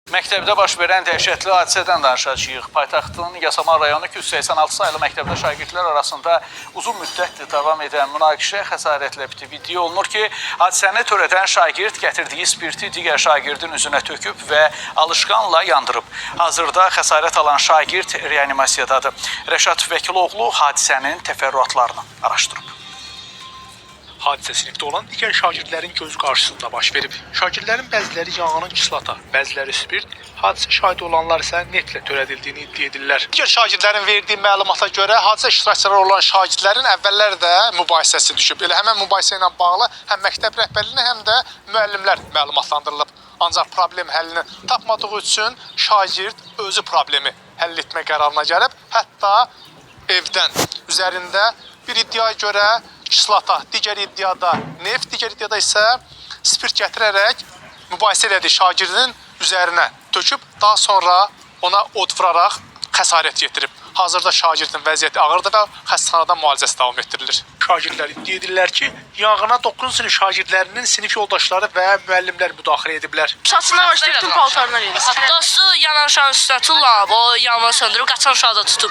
Məktəbdə baş verən dəhşətli hadisədən danışacağıq. Paytaxtın Yasamal rayonu 286 sayılı məktəbdə şagirdlər arasında uzun müddətdir davam edən münaqişə xəsarətlə bitib. İddia olunur ki, hadisəni törədən şagird gətirdiyi spirti digər şagirdin üzünə töküb və alışqanla yandırıb. Hazırda xəsarət alan şagird reanimasiyadadır. Rəşad Vəkiloğlu hadisənin təfərrüatlarını araşdırıb. Hadisə sinifdə olan digər şagirdlərin gözü qarşısında baş verib. Şagirdlərin bəziləri yanğının kislata, bəziləri spirt, hadisə şahidi olanlar isə neftlə törədildiyini iddia edirlər. Digər şagirdlərin verdiyi məlumata görə hadisə iştirakçıları olan şagirdlərin əvvəllər də mübahisəsi düşüb. Elə həmən mübahisə ilə bağlı həm məktəb rəhbərliyinə, həm də müəllimlər məlumatlandırılıb. Ancaq problem həllini tapmadığı üçün şagird özü problemi həll etmə qərarına gəlib. Hətta evdən üzərində bir iddiaya görə kislata, digər iddiada neft, digər iddiada isə spirt gətirərək mübahisə elədiyi şagirdin üzərinə töküb, daha sonra ona od vuraraq xəsarət yetirib. Hazırda şagirdin vəziyyəti ağırdır və xəstəxanada müalicəsi davam etdirilir. Şagirdlər iddia edirlər ki, yanğına 9 sinif şagirdlərinin sinif yoldaşları və müəllimlər müdaxilə ediblər. Saçından başlayıb bütün paltarından yedik. Hatta su yanan uşağın üstünə tullanıb, o yanma söndürüb, qaçan uşağı da tutub.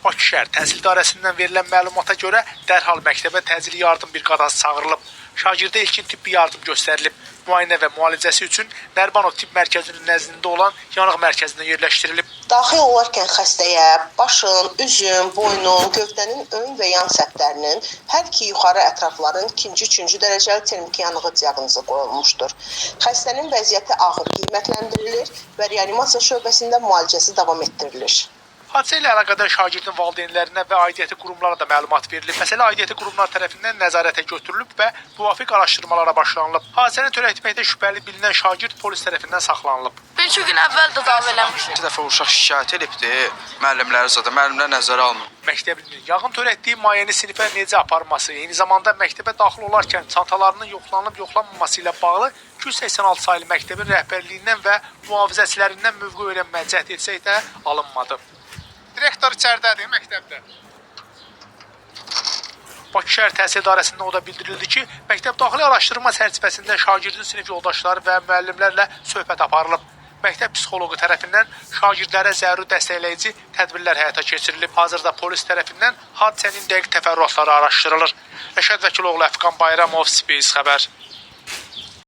Bakı şəhər Təhsil İdarəsindən verilən məlumata görə dərhal məktəbə təcili yardım briqadası çağırılıb. Şagirdə ilkin tibbi yardım göstərilib. Müayinə və müalicəsi üçün Nərimanov tibb mərkəzinin nəzdində olan yanıq mərkəzinə yerləşdirilib. Daxil olarkən xəstəyə başın, üzün, boynun, gövdənin ön və yan səthlərinin hər iki yuxarı ətrafların 2-ci, 3-cü dərəcəli termik yanığı diaqnozu qoyulmuşdur. Xəstənin vəziyyəti ağır qiymətləndirilir və reanimasiya şöbəsində müalicəsi davam etdirilir. Hadisə ilə əlaqədar şagirdin valideynlərinə və aidiyyəti qurumlara da məlumat verilib. Məsələ aidiyyəti qurumlar tərəfindən nəzarətə götürülüb və müvafiq araşdırmalara başlanılıb. Hadisəni törətməkdə şübhəli bilinən şagird polis tərəfindən saxlanılıb. Bir iki gün əvvəl də davam eləmişdi. 2 dəfə uşaq şikayət edibdi, müəllimləri zaten, müəllimlər nəzərə almır. Məktəblinin yanğın törətdiyi mayeəni sinifə necə aparması, eyni zamanda məktəbə daxil olarkən çantalarının yoxlanıb yoxlanmaması ilə bağlı 286 sayılı məktəbin rəhbərliyindən və mühafizəçilərindən mövqe öyrənməyə cəhd etsək də alınmadı. Direktor içəridədir, məktəbdə. Bakı şəhər Təhsil İdarəsində o da bildirildi ki, məktəb daxili araşdırma çərçivəsində şagirdin sinif yoldaşları və müəllimlərlə söhbət aparılıb. Məktəb psixoloqu tərəfindən şagirdlərə zəruri dəstəkləyici tədbirlər həyata keçirilib. Hazırda polis tərəfindən hadisənin dəqiq təfərrüatları araşdırılır. Rəşad Vəkiloğlu, Əfqan Bayramov, Space xəbər.